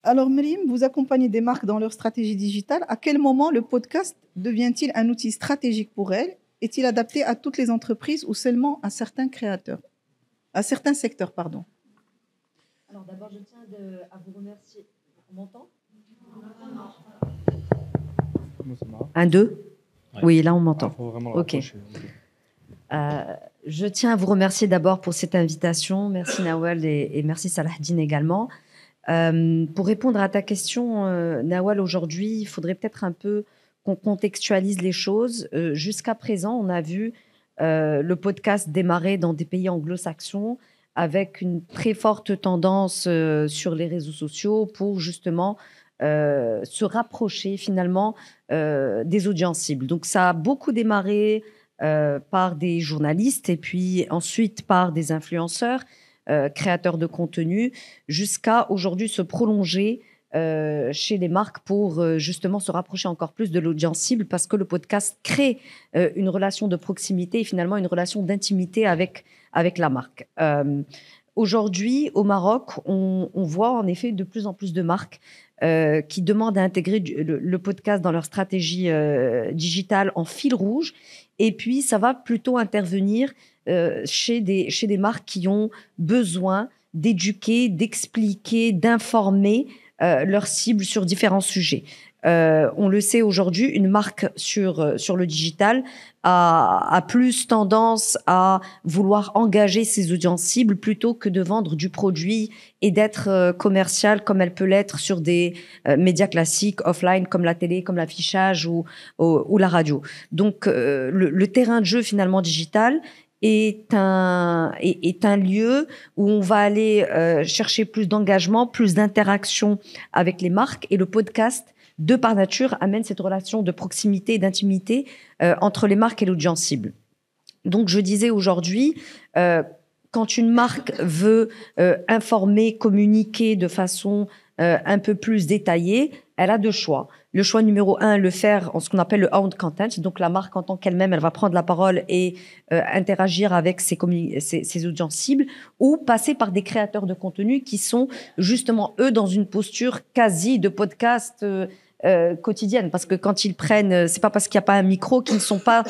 Alors, Myriam, vous accompagnez des marques dans leur stratégie digitale. À quel moment le podcast devient-il un outil stratégique pour elles? Est-il adapté à toutes les entreprises ou seulement à certains créateurs, à certains secteurs, pardon? Alors d'abord, je tiens à vous remercier. On m'entend? 1, 2. Ouais. Oui, là on m'entend. Ok. Je tiens à vous remercier d'abord pour cette invitation. Merci Nawal et merci Salahdine également. Pour répondre à ta question, Nawal, aujourd'hui, il faudrait peut-être un peu qu'on contextualise les choses. Jusqu'à présent, on a vu le podcast démarrer dans des pays anglo-saxons avec une très forte tendance sur les réseaux sociaux pour justement se rapprocher finalement des audiences cibles. Donc ça a beaucoup démarré par des journalistes et puis ensuite par des influenceurs, créateurs de contenu, jusqu'à aujourd'hui se prolonger chez les marques pour justement se rapprocher encore plus de l'audience cible, parce que le podcast crée une relation de proximité et finalement une relation d'intimité avec la marque. Aujourd'hui, au Maroc, on voit en effet de plus en plus de marques qui demandent à intégrer le podcast dans leur stratégie digitale en fil rouge. Et puis, ça va plutôt intervenir chez des marques qui ont besoin d'éduquer, d'expliquer, d'informer leurs cibles sur différents sujets. On le sait aujourd'hui, une marque sur le digital a plus tendance à vouloir engager ses audiences cibles plutôt que de vendre du produit et d'être commerciale comme elle peut l'être sur des médias classiques offline comme la télé, comme l'affichage ou la radio. Donc le terrain de jeu finalement digital est un lieu où on va aller chercher plus d'engagement, plus d'interaction avec les marques, et le podcast, de par nature, amène cette relation de proximité et d'intimité entre les marques et l'audience cible. Donc, je disais aujourd'hui, quand une marque veut informer, communiquer de façon un peu plus détaillée, elle a deux choix. Le choix numéro 1, le faire en ce qu'on appelle le owned content. Donc, la marque en tant qu'elle-même, elle va prendre la parole et interagir avec ses audiences cibles, ou passer par des créateurs de contenu qui sont justement, eux, dans une posture quasi de podcast quotidienne, parce que quand ils prennent, c'est pas parce qu'il n'y a pas un micro qu'ils ne sont pas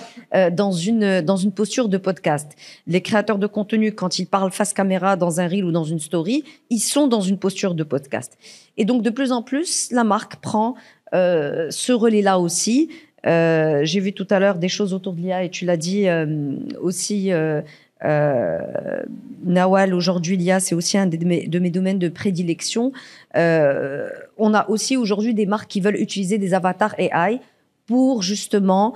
dans une posture de podcast. Les créateurs de contenu, quand ils parlent face caméra dans un reel ou dans une story, ils sont dans une posture de podcast. Et donc de plus en plus, la marque prend ce relais-là aussi. J'ai vu tout à l'heure des choses autour de l'IA, et tu l'as dit aussi, Nawal. Aujourd'hui, l'IA, c'est aussi un de mes domaines de prédilection. On a aussi aujourd'hui des marques qui veulent utiliser des avatars AI pour justement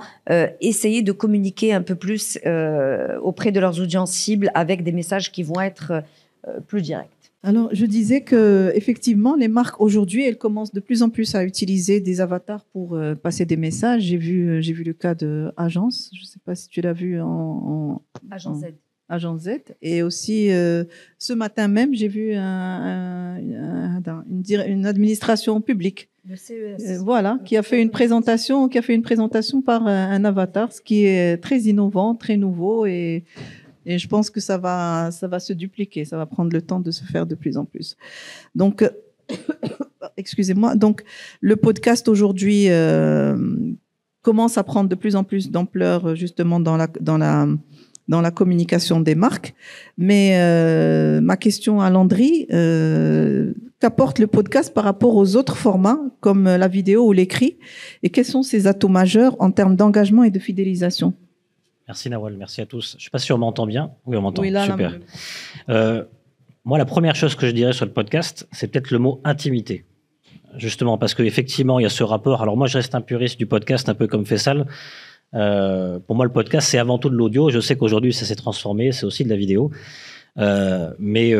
essayer de communiquer un peu plus auprès de leurs audiences cibles avec des messages qui vont être plus directs. Alors, je disais que effectivement, les marques aujourd'hui, elles commencent de plus en plus à utiliser des avatars pour passer des messages. J'ai vu le cas de Agence. Je ne sais pas si tu l'as vu en Agence Z. Agence Z. Et aussi, ce matin même, j'ai vu une administration publique. Le CES. Voilà, qui a fait une présentation par un avatar, ce qui est très innovant, très nouveau, et je pense que ça va se dupliquer, ça va prendre le temps de se faire de plus en plus. Donc, excusez-moi. Donc, le podcast aujourd'hui commence à prendre de plus en plus d'ampleur justement dans la communication des marques. Mais ma question à Landry, qu'apporte le podcast par rapport aux autres formats comme la vidéo ou l'écrit, et quels sont ses atouts majeurs en termes d'engagement et de fidélisation? Merci Nawal, merci à tous. Je ne sais pas si on m'entend bien. Oui, on m'entend. Oui, là, super. Là, moi, la première chose que je dirais sur le podcast, c'est peut-être le mot intimité. Justement, parce qu'effectivement, il y a ce rapport. Alors moi, je reste un puriste du podcast, un peu comme Faisal. Pour moi, le podcast, c'est avant tout de l'audio. Je sais qu'aujourd'hui, ça s'est transformé, c'est aussi de la vidéo. Mais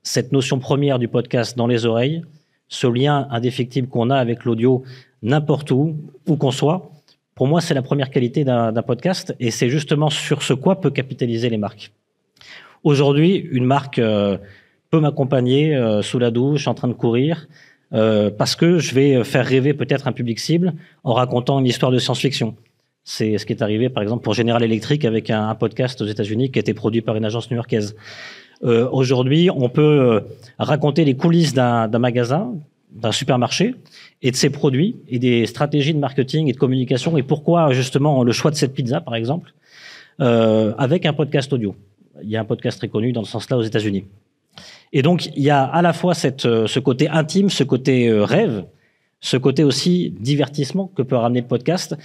cette notion première du podcast dans les oreilles, ce lien indéfectible qu'on a avec l'audio n'importe où qu'on soit, pour moi, c'est la première qualité d'un podcast, et c'est justement sur ce quoi peut capitaliser les marques. Aujourd'hui, une marque peut m'accompagner sous la douche, en train de courir, parce que je vais faire rêver peut-être un public cible en racontant une histoire de science-fiction. C'est ce qui est arrivé, par exemple, pour General Electric avec un podcast aux États-Unis qui a été produit par une agence new-yorkaise. Aujourd'hui, on peut raconter les coulisses d'un magasin, d'un supermarché et de ses produits et des stratégies de marketing et de communication et pourquoi justement le choix de cette pizza, par exemple, avec un podcast audio. Il y a un podcast très connu dans ce sens-là aux États-Unis. Et donc, il y a à la fois ce côté intime, ce côté rêve, ce côté aussi divertissement que peut ramener le podcast.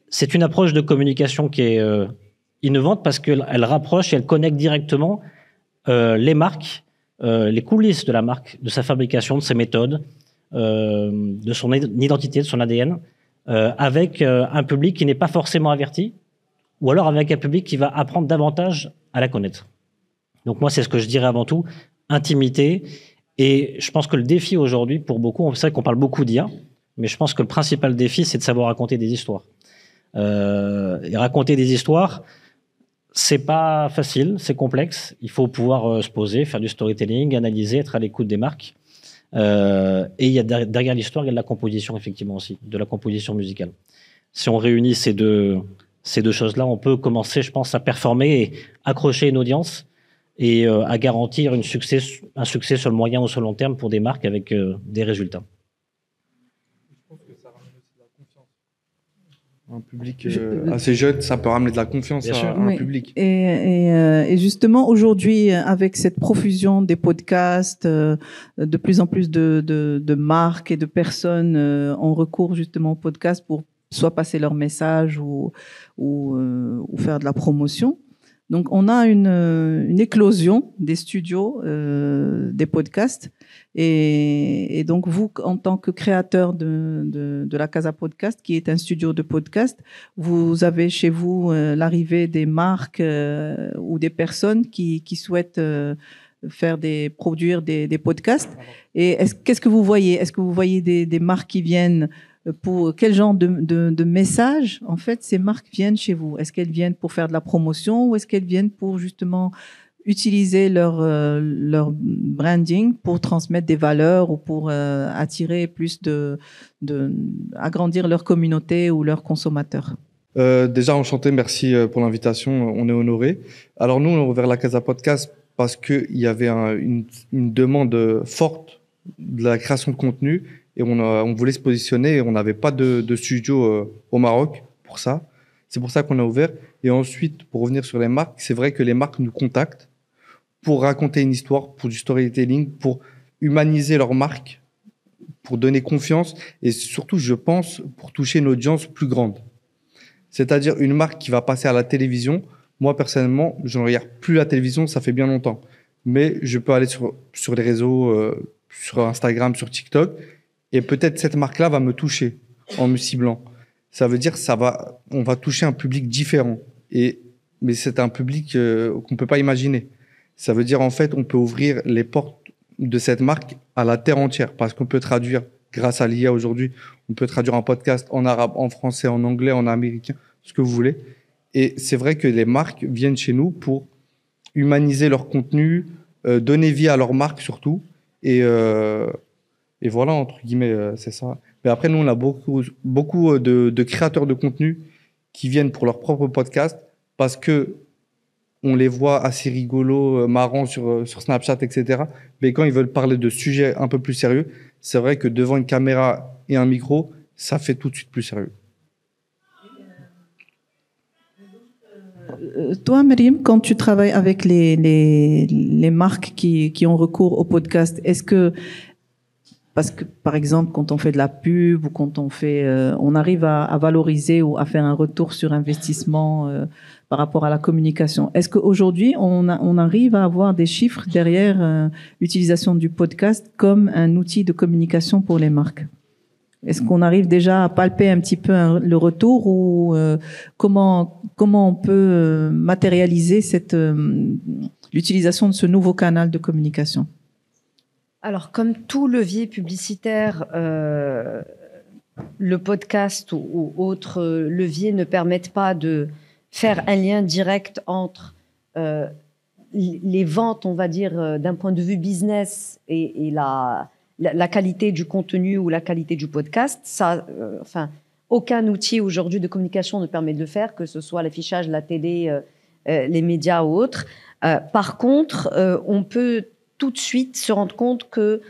C'est une approche de communication qui est innovante parce qu'elle rapproche et elle connecte directement les marques, les coulisses de la marque, de sa fabrication, de ses méthodes, de son identité, de son ADN, avec un public qui n'est pas forcément averti, ou alors avec un public qui va apprendre davantage à la connaître. Donc moi, c'est ce que je dirais avant tout, intimité. Et je pense que le défi aujourd'hui, pour beaucoup, c'est vrai qu'on parle beaucoup d'IA, mais je pense que le principal défi, c'est de savoir raconter des histoires. Et raconter des histoires, c'est pas facile, c'est complexe. Il faut pouvoir se poser, faire du storytelling, analyser, être à l'écoute des marques. Et il y a derrière l'histoire, il y a de la composition, effectivement aussi, de la composition musicale. Si on réunit ces deux choses-là, on peut commencer, je pense, à performer et accrocher une audience et à garantir un succès sur le moyen ou sur le long terme pour des marques avec des résultats. Je pense que ça ramène aussi de la confiance. Un public assez jeune, ça peut ramener de la confiance à un public. Et justement, aujourd'hui, avec cette profusion des podcasts, de plus en plus de marques et de personnes ont recours justement aux podcasts pour soit passer leur message ou faire de la promotion. Donc, on a une éclosion des studios, des podcasts. Et donc, vous, en tant que créateur de la Casa Podcast, qui est un studio de podcast, vous avez chez vous l'arrivée des marques ou des personnes qui souhaitent produire des podcasts. Et qu'est-ce que vous voyez? Est-ce que vous voyez des marques qui viennent pour quel genre de message, en fait, ces marques viennent chez vous? Est-ce qu'elles viennent pour faire de la promotion ou est-ce qu'elles viennent pour justement utiliser leur branding pour transmettre des valeurs ou pour attirer plus agrandir leur communauté ou leurs consommateurs? Déjà, enchanté, merci pour l'invitation, on est honoré. Alors nous, on a ouvert la Casa Podcast parce qu'il y avait une demande forte de la création de contenu. Et on voulait se positionner et on n'avait pas de studio au Maroc pour ça. C'est pour ça qu'on a ouvert. Et ensuite, pour revenir sur les marques, c'est vrai que les marques nous contactent pour raconter une histoire, pour du storytelling, pour humaniser leur marque, pour donner confiance et surtout, je pense, pour toucher une audience plus grande. C'est-à-dire une marque qui va passer à la télévision. Moi, personnellement, je ne regarde plus la télévision, ça fait bien longtemps. Mais je peux aller sur les réseaux, sur Instagram, sur TikTok. Et peut-être cette marque-là va me toucher en me ciblant. Ça veut dire on va toucher un public différent. Mais c'est un public qu'on ne peut pas imaginer. Ça veut dire, en fait, on peut ouvrir les portes de cette marque à la terre entière. Parce qu'on peut traduire, grâce à l'IA aujourd'hui, on peut traduire un podcast en arabe, en français, en anglais, en américain, ce que vous voulez. Et c'est vrai que les marques viennent chez nous pour humaniser leur contenu, donner vie à leur marque surtout. Et voilà, entre guillemets, c'est ça. Mais après, nous, on a beaucoup de créateurs de contenu qui viennent pour leur propre podcast parce que on les voit assez rigolos, marrants sur Snapchat, etc. Mais quand ils veulent parler de sujets un peu plus sérieux, c'est vrai que devant une caméra et un micro, ça fait tout de suite plus sérieux. Toi, Myriam, quand tu travailles avec les marques qui ont recours au podcast, est-ce que parce que, par exemple, quand on fait de la pub ou quand on arrive à valoriser ou à faire un retour sur investissement par rapport à la communication. Est-ce qu'aujourd'hui, on arrive à avoir des chiffres derrière l'utilisation du podcast comme un outil de communication pour les marques? Est-ce qu'on arrive déjà à palper un petit peu le retour ou comment on peut matérialiser l'utilisation de ce nouveau canal de communication? Alors, comme tout levier publicitaire, le podcast ou autres leviers ne permettent pas de faire un lien direct entre les ventes, on va dire, d'un point de vue business et la qualité du contenu ou la qualité du podcast. Ça, aucun outil aujourd'hui de communication ne permet de le faire, que ce soit l'affichage, la télé, les médias ou autres. Par contre, on peut tout de suite se rendre compte que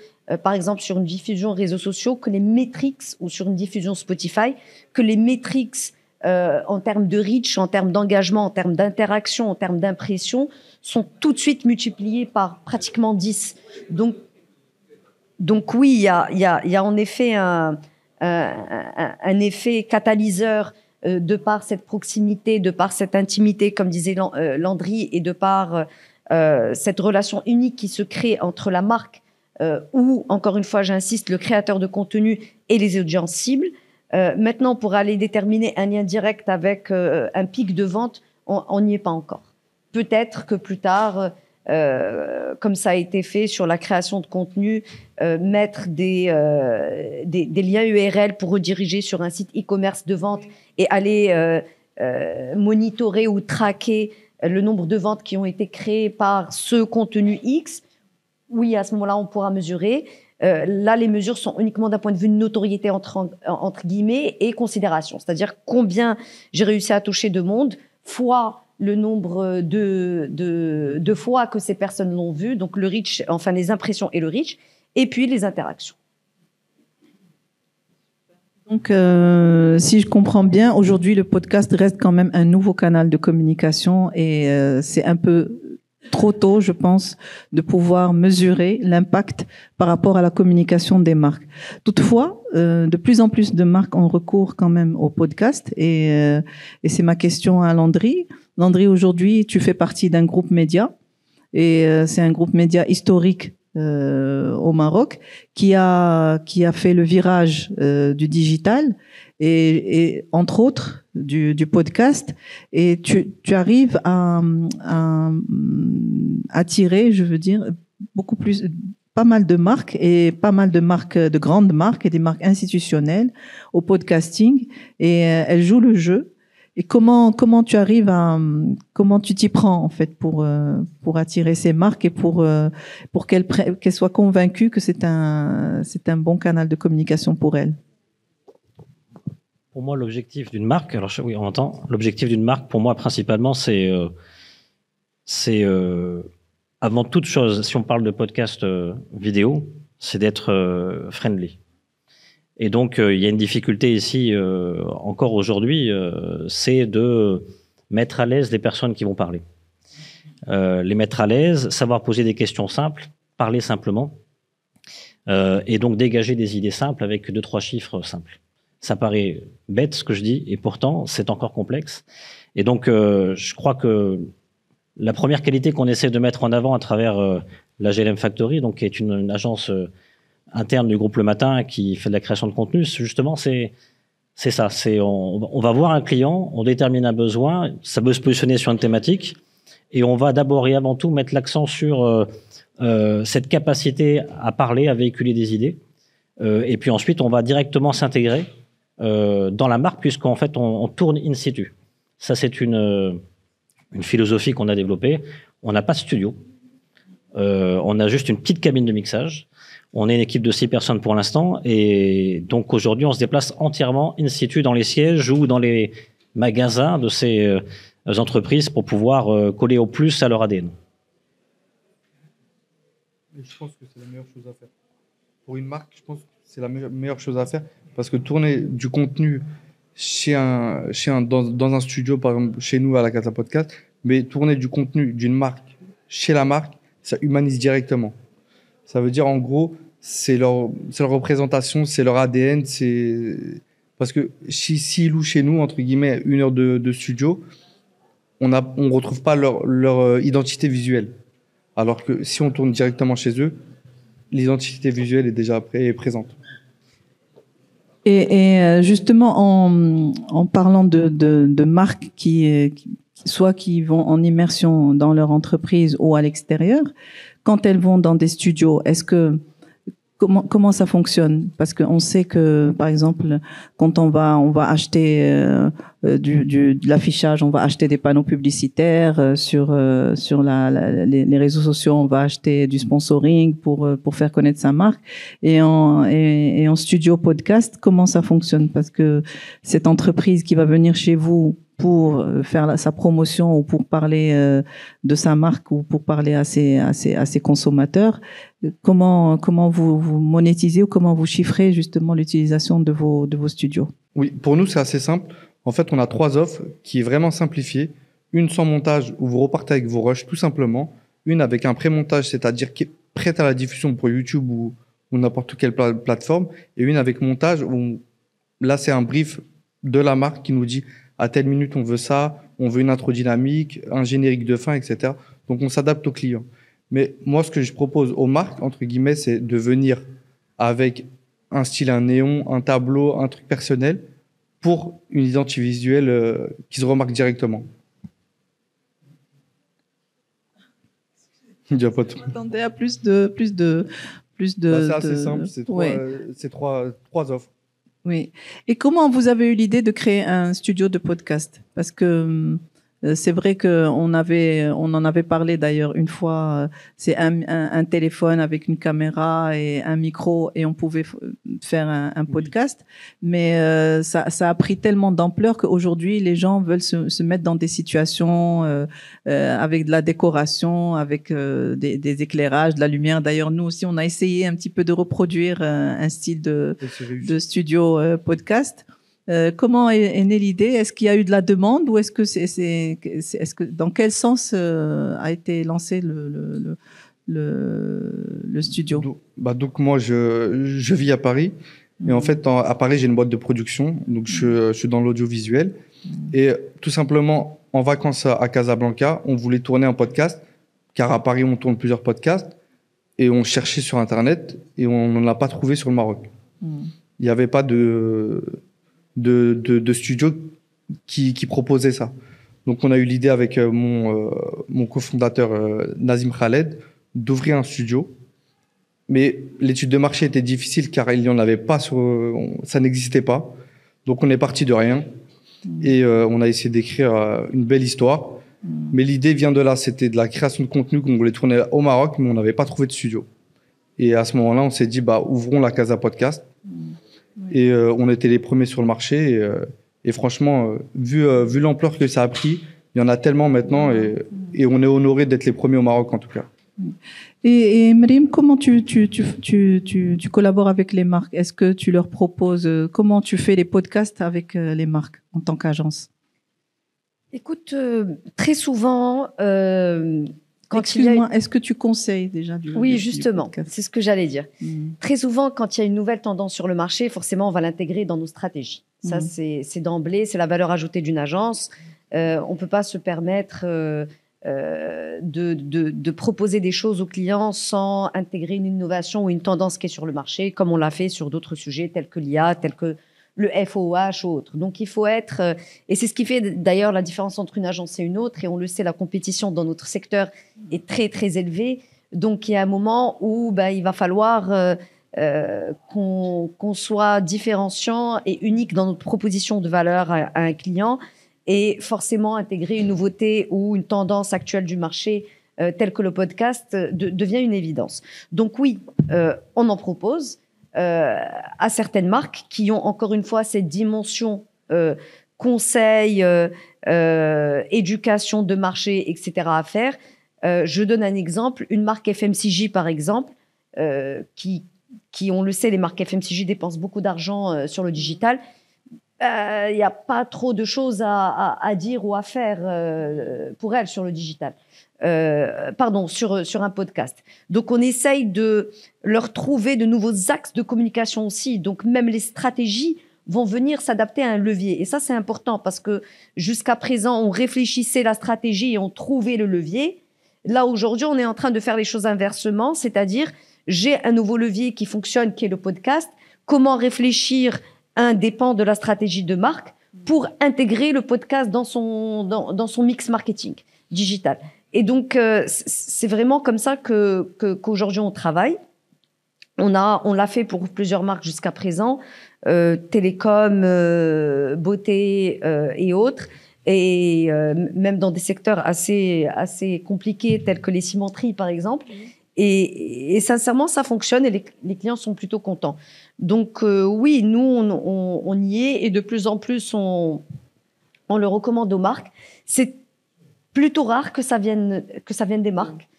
par exemple sur une diffusion réseaux sociaux, que les métriques, ou sur une diffusion Spotify, que les métriques en termes de reach, en termes d'engagement, en termes d'interaction, en termes d'impression, sont tout de suite multipliées par pratiquement 10. Donc oui, il y a en effet un effet catalyseur de par cette proximité, de par cette intimité, comme disait Landry, et de par cette relation unique qui se crée entre la marque ou, encore une fois, j'insiste, le créateur de contenu et les audiences cibles. Maintenant, pour aller déterminer un lien direct avec un pic de vente, on n'y est pas encore. Peut-être que plus tard, comme ça a été fait sur la création de contenu, mettre des liens URL pour rediriger sur un site e-commerce de vente et aller monitorer ou traquer le nombre de ventes qui ont été créées par ce contenu X. Oui, à ce moment-là, on pourra mesurer. Là, les mesures sont uniquement d'un point de vue de notoriété entre guillemets et considération. C'est-à-dire combien j'ai réussi à toucher de monde fois le nombre de fois que ces personnes l'ont vu, donc le reach, enfin les impressions et le reach, et puis les interactions. Donc, si je comprends bien, aujourd'hui, le podcast reste quand même un nouveau canal de communication et c'est un peu trop tôt, je pense, de pouvoir mesurer l'impact par rapport à la communication des marques. Toutefois, de plus en plus de marques ont recours quand même au podcast et c'est ma question à Landry. Landry, aujourd'hui, tu fais partie d'un groupe média et c'est un groupe média historique au Maroc qui a fait le virage du digital et entre autres du podcast, et tu arrives à attirer, je veux dire, pas mal de marques de grandes marques et des marques institutionnelles au podcasting, et elles jouent le jeu. Et comment tu arrives comment tu t'y prends en fait pour attirer ces marques et pour qu'elles soient convaincues que c'est un bon canal de communication pour elles? Pour moi, l'objectif d'une marque, alors oui, on entend, l'objectif d'une marque, pour moi, principalement, c'est avant toute chose, si on parle de podcast vidéo, c'est d'être friendly. Et donc, il y a une difficulté ici, encore aujourd'hui, c'est de mettre à l'aise les personnes qui vont parler. Les mettre à l'aise, savoir poser des questions simples, parler simplement, et donc dégager des idées simples avec 2-3 chiffres simples. Ça paraît bête ce que je dis, et pourtant c'est encore complexe. Et donc je crois que la première qualité qu'on essaie de mettre en avant à travers la GLM Factory, donc qui est une agence interne du groupe Le Matin qui fait de la création de contenu, justement c'est ça. On va voir un client, on détermine un besoin, ça peut se positionner sur une thématique, et on va d'abord et avant tout mettre l'accent sur cette capacité à parler, à véhiculer des idées, et puis ensuite on va directement s'intégrer dans la marque, puisqu'en fait on tourne in situ. Ça, c'est une philosophie qu'on a développée. On n'a pas de studio, on a juste une petite cabine de mixage. On est une équipe de 6 personnes pour l'instant, et donc aujourd'hui on se déplace entièrement in situ dans les sièges ou dans les magasins de ces entreprises pour pouvoir coller au plus à leur ADN. Et je pense que c'est la meilleure chose à faire. Pour une marque, je pense que c'est la meilleure chose à faire, parce que tourner du contenu dans un studio, par exemple chez nous à la Casa Podcast, mais tourner du contenu d'une marque chez la marque, ça humanise directement. Ça veut dire en gros, c'est leur représentation, c'est leur ADN, parce que s'ils louent chez nous entre guillemets 1 heure de studio, on retrouve pas leur identité visuelle. Alors que si on tourne directement chez eux, l'identité visuelle est déjà présente. Et justement, en parlant de marques qui vont en immersion dans leur entreprise ou à l'extérieur, quand elles vont dans des studios, comment ça fonctionne? Parce qu'on sait que, par exemple, quand on va acheter de l'affichage, on va acheter des panneaux publicitaires sur les réseaux sociaux, on va acheter du sponsoring pour faire connaître sa marque. Et en studio podcast, comment ça fonctionne? Parce que cette entreprise qui va venir chez vous pour faire sa promotion ou pour parler de sa marque ou pour parler à ses consommateurs. Comment vous monétisez ou comment vous chiffrez justement l'utilisation de vos studios? Oui, pour nous, c'est assez simple. En fait, on a 3 offres qui est vraiment simplifiée. Une sans montage où vous repartez avec vos rushs tout simplement. Une avec un pré-montage, c'est-à-dire qui est prête à la diffusion pour YouTube ou n'importe quelle plateforme. Et une avec montage où là, c'est un brief de la marque qui nous dit à telle minute on veut ça, on veut une intro dynamique, un générique de fin, etc. Donc on s'adapte aux clients. Mais moi, ce que je propose aux marques, entre guillemets, c'est de venir avec un style, un néon, un tableau, un truc personnel pour une identité visuelle qui se remarque directement. Il n'y a pas de... Je m'attendais à plus de. c'est assez simple, c'est trois offres. Oui. Et comment vous avez eu l'idée de créer un studio de podcast? Parce que c'est vrai on en avait parlé d'ailleurs une fois. C'est un téléphone avec une caméra et un micro et on pouvait faire un podcast. Mais ça a pris tellement d'ampleur qu'aujourd'hui les gens veulent se mettre dans des situations avec de la décoration, avec des éclairages, de la lumière. D'ailleurs, nous aussi, on a essayé un petit peu de reproduire un style de studio podcast. Comment est née l'idée? Est-ce qu'il y a eu de la demande ou est-ce que dans quel sens a été lancé le studio? Donc moi je vis à Paris et en fait à Paris j'ai une boîte de production, donc je suis dans l'audiovisuel et tout simplement en vacances à Casablanca on voulait tourner un podcast car à Paris on tourne plusieurs podcasts et on cherchait sur internet et on n'en a pas trouvé sur le Maroc. Il n'y avait pas de studio qui proposait ça. Donc, on a eu l'idée avec mon cofondateur Nazim Khaled d'ouvrir un studio. Mais l'étude de marché était difficile car il n'y en avait pas ça n'existait pas. Donc, on est parti de rien et on a essayé d'écrire une belle histoire. Mais l'idée vient de là. C'était de la création de contenu qu'on voulait tourner au Maroc, mais on n'avait pas trouvé de studio. Et à ce moment-là, on s'est dit, ouvrons la Casa Podcast. Et on était les premiers sur le marché. Et franchement, vu l'ampleur que ça a pris, il y en a tellement maintenant. Et on est honoré d'être les premiers au Maroc, en tout cas. Et Mrim, comment tu collabores avec les marques? Est-ce que tu leur proposes... comment tu fais les podcasts avec les marques en tant qu'agence? Écoute, très souvent... Excuse-moi, est-ce que tu conseilles déjà Oui, justement, c'est ce que j'allais dire. Très souvent, quand il y a une nouvelle tendance sur le marché, forcément, on va l'intégrer dans nos stratégies. Ça, c'est d'emblée, c'est la valeur ajoutée d'une agence. On ne peut pas se permettre de proposer des choses aux clients sans intégrer une innovation ou une tendance qui est sur le marché, comme on l'a fait sur d'autres sujets tels que l'IA, tels que le FOH ou autre. Donc, il faut être... et c'est ce qui fait d'ailleurs la différence entre une agence et une autre. Et on le sait, la compétition dans notre secteur est très, très élevée. Donc, il y a un moment où il va falloir qu'on soit différenciant et unique dans notre proposition de valeur à un client et forcément intégrer une nouveauté ou une tendance actuelle du marché telle que le podcast devient une évidence. Donc, oui, on en propose. À certaines marques qui ont encore une fois cette dimension conseil, éducation de marché, etc. à faire. Je donne un exemple, une marque FMCJ par exemple, qui on le sait, les marques FMCJ dépensent beaucoup d'argent sur le digital. Il n'y a pas trop de choses à dire ou à faire pour elles sur le digital. Sur un podcast. Donc, on essaye de leur trouver de nouveaux axes de communication aussi. Donc, même les stratégies vont venir s'adapter à un levier. Et ça, c'est important parce que jusqu'à présent, on réfléchissait la stratégie et on trouvait le levier. Là, aujourd'hui, on est en train de faire les choses inversement, c'est-à-dire, j'ai un nouveau levier qui fonctionne, qui est le podcast. Comment réfléchir indépendant de la stratégie de marque pour intégrer le podcast dans son mix marketing digital. Et donc, c'est vraiment comme ça qu'aujourd'hui, on travaille. On l'a fait pour plusieurs marques jusqu'à présent, télécom, beauté et autres, et même dans des secteurs assez compliqués tels que les cimenteries, par exemple. Et sincèrement, ça fonctionne et les clients sont plutôt contents. Donc, oui, nous, on y est et de plus en plus, on on le recommande aux marques. C'est plutôt rare que ça vienne des marques.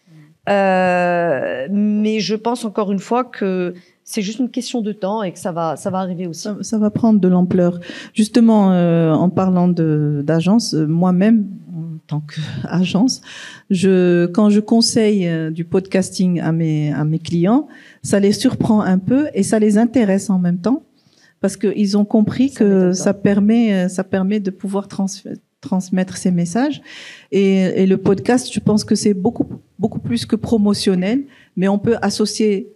Mais je pense encore une fois que c'est juste une question de temps et que ça va arriver aussi. Ça va prendre de l'ampleur. Justement, en parlant d'agence, moi-même, en tant qu'agence, quand je conseille du podcasting à mes clients, ça les surprend un peu et ça les intéresse en même temps parce qu'ils ont compris que ça permet de pouvoir transmettre ces messages. Et le podcast, je pense que c'est beaucoup plus que promotionnel, mais on peut associer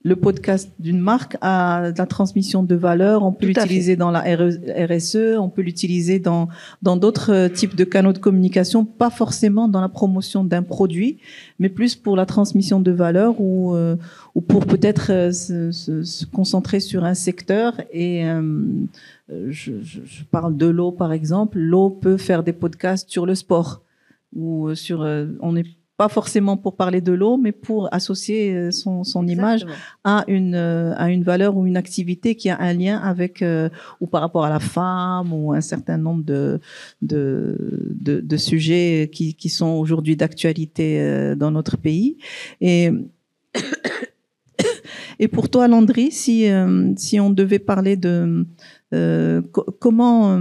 le podcast d'une marque à de la transmission de valeur. On peut l'utiliser dans la RSE, on peut l'utiliser dans d'autres types de canaux de communication, pas forcément dans la promotion d'un produit, mais plus pour la transmission de valeur ou pour peut-être se concentrer sur un secteur. Et je parle de l'eau, par exemple. L'eau peut faire des podcasts sur le sport ou sur on n'est pas forcément pour parler de l'eau, mais pour associer son image à une valeur ou une activité qui a un lien avec ou par rapport à la femme ou un certain nombre de sujets qui sont aujourd'hui d'actualité dans notre pays. Et pour toi, Landry, si on devait parler de comment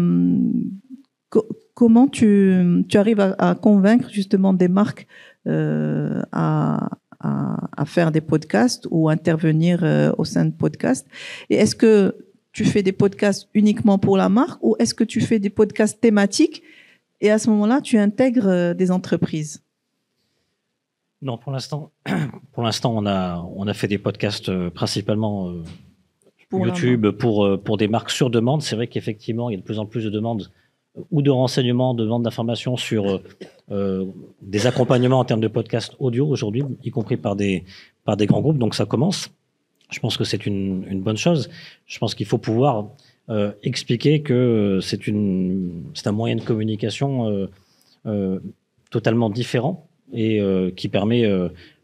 tu arrives à convaincre justement des marques à faire des podcasts ou intervenir au sein de podcasts. Et est-ce que tu fais des podcasts uniquement pour la marque ou est-ce que tu fais des podcasts thématiques et à ce moment-là, tu intègres des entreprises? Non, pour l'instant, on a fait des podcasts principalement pour YouTube pour des marques sur demande. C'est vrai qu'effectivement, il y a de plus en plus de demandes ou de renseignements, de vente d'informations sur des accompagnements en termes de podcasts audio aujourd'hui, y compris par des grands groupes. Donc ça commence. Je pense que c'est une bonne chose. Je pense qu'il faut pouvoir expliquer que c'est un moyen de communication totalement différent et qui permet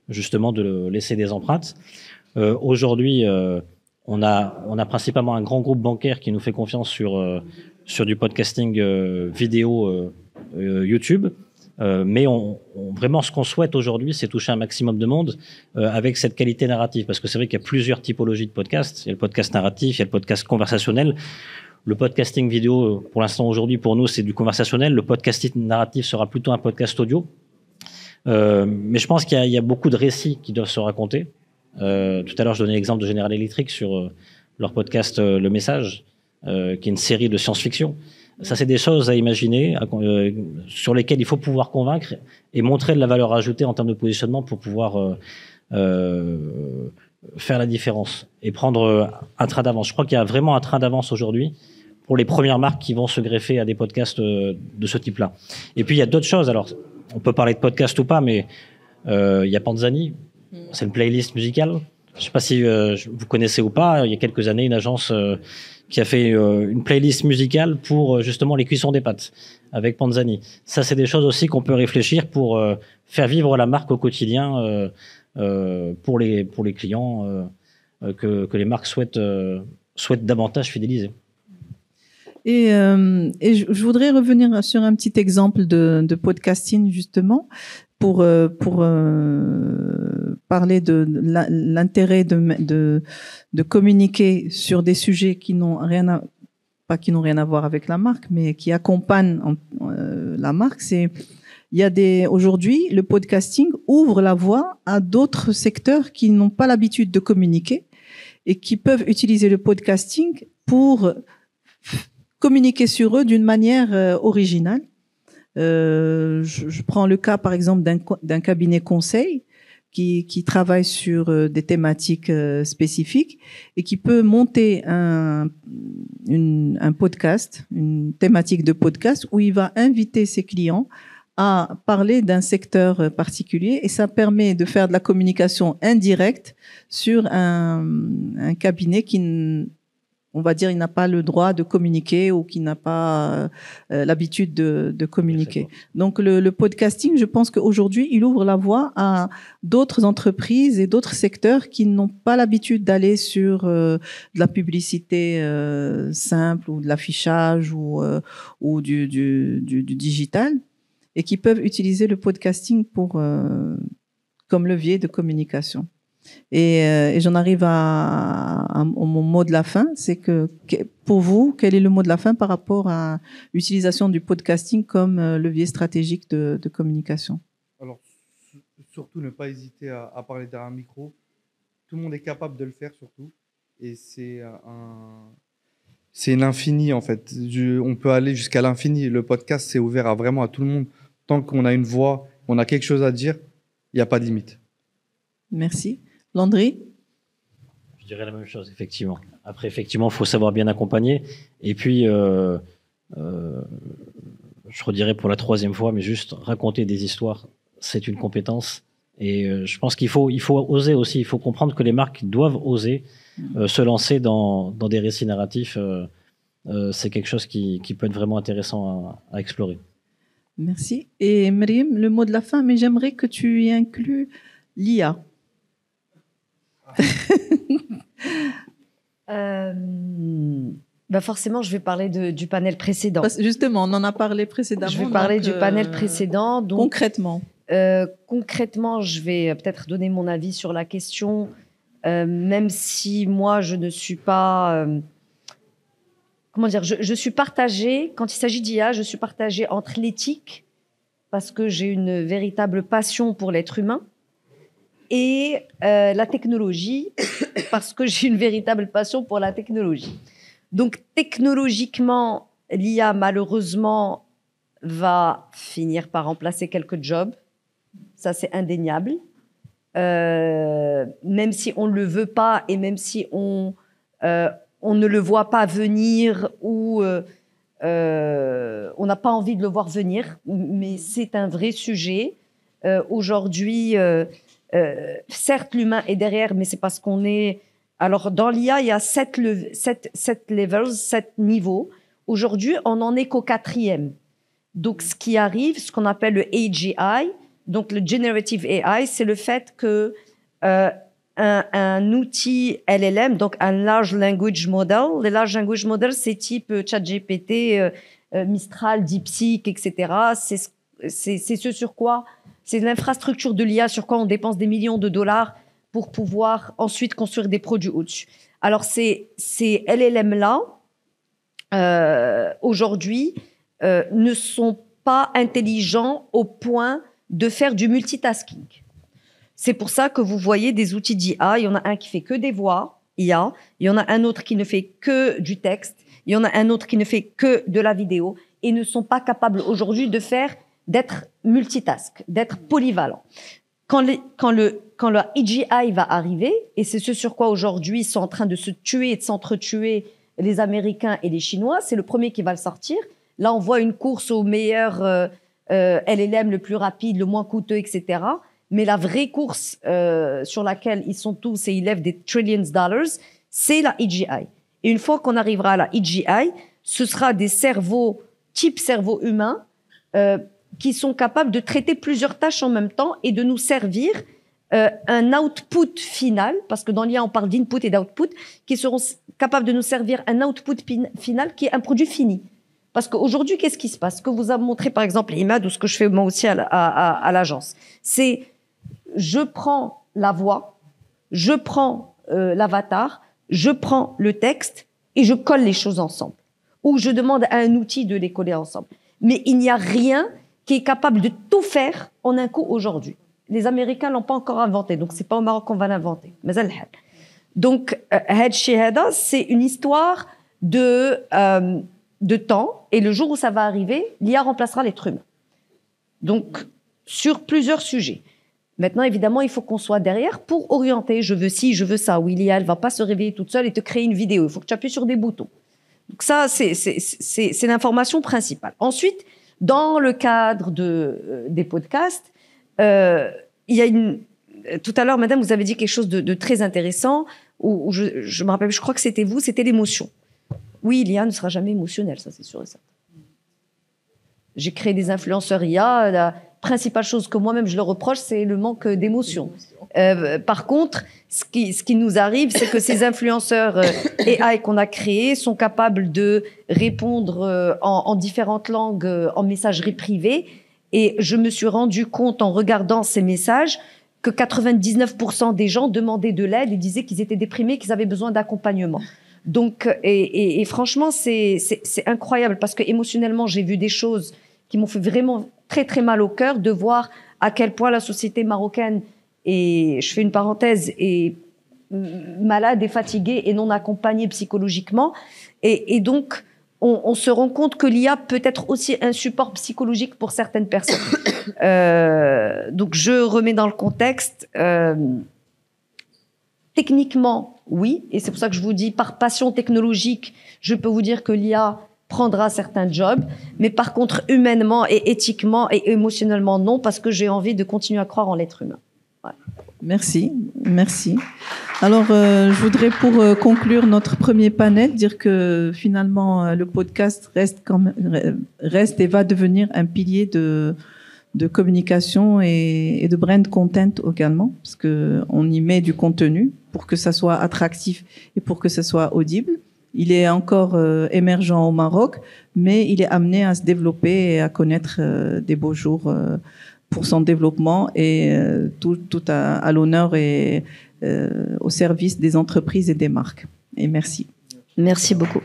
justement de laisser des empreintes. Aujourd'hui, on a principalement un grand groupe bancaire qui nous fait confiance sur du podcasting vidéo YouTube. Mais vraiment, ce qu'on souhaite aujourd'hui, c'est toucher un maximum de monde avec cette qualité narrative. Parce que c'est vrai qu'il y a plusieurs typologies de podcasts. Il y a le podcast narratif, il y a le podcast conversationnel. Le podcasting vidéo, pour l'instant, aujourd'hui, pour nous, c'est du conversationnel. Le podcasting narratif sera plutôt un podcast audio. Mais je pense qu'il y a beaucoup de récits qui doivent se raconter. Tout à l'heure, je donnais l'exemple de General Electric sur leur podcast Le Message, qui est une série de science-fiction. Ça, c'est des choses à imaginer, sur lesquelles il faut pouvoir convaincre et montrer de la valeur ajoutée en termes de positionnement pour pouvoir faire la différence et prendre un train d'avance. Je crois qu'il y a vraiment un train d'avance aujourd'hui pour les premières marques qui vont se greffer à des podcasts de ce type-là. Et puis, il y a d'autres choses. Alors, on peut parler de podcast ou pas, mais il y a Panzani. C'est une playlist musicale. Je ne sais pas si vous connaissez ou pas. Il y a quelques années, une agence qui a fait une playlist musicale pour justement les cuissons des pâtes avec Panzani. Ça, c'est des choses aussi qu'on peut réfléchir pour faire vivre la marque au quotidien pour les clients que les marques souhaitent davantage fidéliser. Et je voudrais revenir sur un petit exemple de podcasting justement pour parler de l'intérêt de communiquer sur des sujets qui n'ont rien à voir avec la marque, mais qui accompagnent la marque. Aujourd'hui, le podcasting ouvre la voie à d'autres secteurs qui n'ont pas l'habitude de communiquer et qui peuvent utiliser le podcasting pour communiquer sur eux d'une manière originale. Je prends le cas, par exemple, d'un cabinet conseil qui travaille sur des thématiques spécifiques et qui peut monter un podcast, une thématique de podcast où il va inviter ses clients à parler d'un secteur particulier et ça permet de faire de la communication indirecte sur un cabinet qui on va dire, il n'a pas le droit de communiquer ou qui n'a pas l'habitude de communiquer. Donc le podcasting, je pense qu'aujourd'hui, il ouvre la voie à d'autres entreprises et d'autres secteurs qui n'ont pas l'habitude d'aller sur de la publicité simple ou de l'affichage ou du digital, et qui peuvent utiliser le podcasting comme levier de communication. Et j'en arrive à mon mot de la fin, c'est que pour vous, quel est le mot de la fin par rapport à l'utilisation du podcasting comme levier stratégique de communication? Alors, surtout ne pas hésiter à parler derrière un micro. Tout le monde est capable de le faire, surtout. Et c'est l'infini, en fait. On peut aller jusqu'à l'infini. Le podcast, c'est ouvert vraiment à tout le monde. Tant qu'on a une voix, on a quelque chose à dire, il n'y a pas de limite. Merci. Landry? Je dirais la même chose, effectivement. Après, effectivement, il faut savoir bien accompagner. Et puis, je redirais pour la 3e fois, mais juste raconter des histoires, c'est une compétence. Et je pense qu'il faut oser aussi. Il faut comprendre que les marques doivent oser se lancer dans des récits narratifs. C'est quelque chose qui peut être vraiment intéressant à explorer. Merci. Et Myriam, le mot de la fin, mais j'aimerais que tu y inclues l'IA. Forcément, je vais parler du panel précédent. Justement, on en a parlé précédemment. Je vais parler du panel précédent. Donc, concrètement, je vais peut-être donner mon avis sur la question, même si moi, je ne suis pas... comment dire, je suis partagée, quand il s'agit d'IA, je suis partagée entre l'éthique, parce que j'ai une véritable passion pour l'être humain, et la technologie, parce que j'ai une véritable passion pour la technologie. Donc, technologiquement, l'IA, malheureusement, va finir par remplacer quelques jobs. Ça, c'est indéniable. Même si on ne le veut pas et même si on ne le voit pas venir ou on n'a pas envie de le voir venir, mais c'est un vrai sujet. Aujourd'hui, certes, l'humain est derrière, mais c'est parce qu'on est... Alors, dans l'IA, il y a 7 levels, 7 niveaux. Aujourd'hui, on n'en est qu'au 4e. Donc, ce qui arrive, ce qu'on appelle le AGI, donc le Generative AI, c'est le fait que un outil LLM, donc un Large Language Model, les Large Language Models, c'est type ChatGPT, Mistral, DeepSeek, etc. C'est ce sur quoi... C'est l'infrastructure de l'IA sur quoi on dépense des millions de dollars pour pouvoir ensuite construire des produits au-dessus. Alors, ces LLM-là, aujourd'hui, ne sont pas intelligents au point de faire du multitasking. C'est pour ça que vous voyez des outils d'IA. Il y en a un qui fait que des voix, IA. Il y en a un autre qui ne fait que du texte. Il y en a un autre qui ne fait que de la vidéo et ne sont pas capables aujourd'hui d'être multitask, d'être polyvalent. Quand le AGI va arriver, et c'est ce sur quoi aujourd'hui ils sont en train de se tuer et de s'entretuer les Américains et les Chinois, c'est le premier qui va le sortir. Là, on voit une course au meilleur LLM, le plus rapide, le moins coûteux, etc. Mais la vraie course sur laquelle ils sont tous et ils lèvent des trillions de dollars, c'est la AGI. Et une fois qu'on arrivera à la AGI, ce sera des cerveaux, type cerveau humain, qui sont capables de traiter plusieurs tâches en même temps et de nous servir un output final, parce que dans l'IA, on parle d'input et d'output, qui seront capables de nous servir un output final qui est un produit fini. Parce qu'aujourd'hui, qu'est-ce qui se passe? Ce que vous a montré, par exemple, Imad, ou ce que je fais moi aussi à l'agence, c'est je prends la voix, je prends l'avatar, je prends le texte et je colle les choses ensemble. Ou je demande à un outil de les coller ensemble. Mais il n'y a rien qui est capable de tout faire en un coup aujourd'hui. Les Américains l'ont pas encore inventé, donc c'est pas au Maroc qu'on va l'inventer. Mais donc, c'est une histoire de temps, et le jour où ça va arriver, l'IA remplacera l'être humain. Donc, sur plusieurs sujets. Maintenant, évidemment, il faut qu'on soit derrière pour orienter. Je veux ci, je veux ça. Oui, l'IA, elle va pas se réveiller toute seule et te créer une vidéo. Il faut que tu appuies sur des boutons. Donc ça, c'est l'information principale. Ensuite, dans le cadre des podcasts, il y a tout à l'heure, madame, vous avez dit quelque chose de très intéressant, où je me rappelle, je crois que c'était vous, c'était l'émotion. Oui, l'IA ne sera jamais émotionnelle, ça c'est sûr et certain. J'ai créé des influenceurs IA. La principale chose que moi-même je leur reproche, c'est le manque d'émotion. Par contre, ce qui nous arrive, c'est que ces influenceurs AI qu'on a créés sont capables de répondre en différentes langues en messagerie privée. Et je me suis rendu compte en regardant ces messages que 99% des gens demandaient de l'aide et disaient qu'ils étaient déprimés, qu'ils avaient besoin d'accompagnement. Donc, et franchement, c'est incroyable parce que émotionnellement, j'ai vu des choses qui m'ont fait vraiment très très mal au cœur de voir à quel point la société marocaine, et je fais une parenthèse, est malade et fatiguée et non accompagnée psychologiquement. Et donc, on se rend compte que l'IA peut être aussi un support psychologique pour certaines personnes. Donc, je remets dans le contexte. Techniquement, oui, et c'est pour ça que je vous dis, par passion technologique, je peux vous dire que l'IA prendra certains jobs, mais par contre, humainement et éthiquement et émotionnellement, non, parce que j'ai envie de continuer à croire en l'être humain. Voilà. Merci. Alors, je voudrais pour conclure notre premier panel dire que finalement, le podcast reste et va devenir un pilier de communication et de brand content également, parce que on y met du contenu pour que ça soit attractif et pour que ça soit audible. Il est encore émergent au Maroc, mais il est amené à se développer et à connaître des beaux jours pour son développement et tout à l'honneur et au service des entreprises et des marques. Et merci. Merci beaucoup.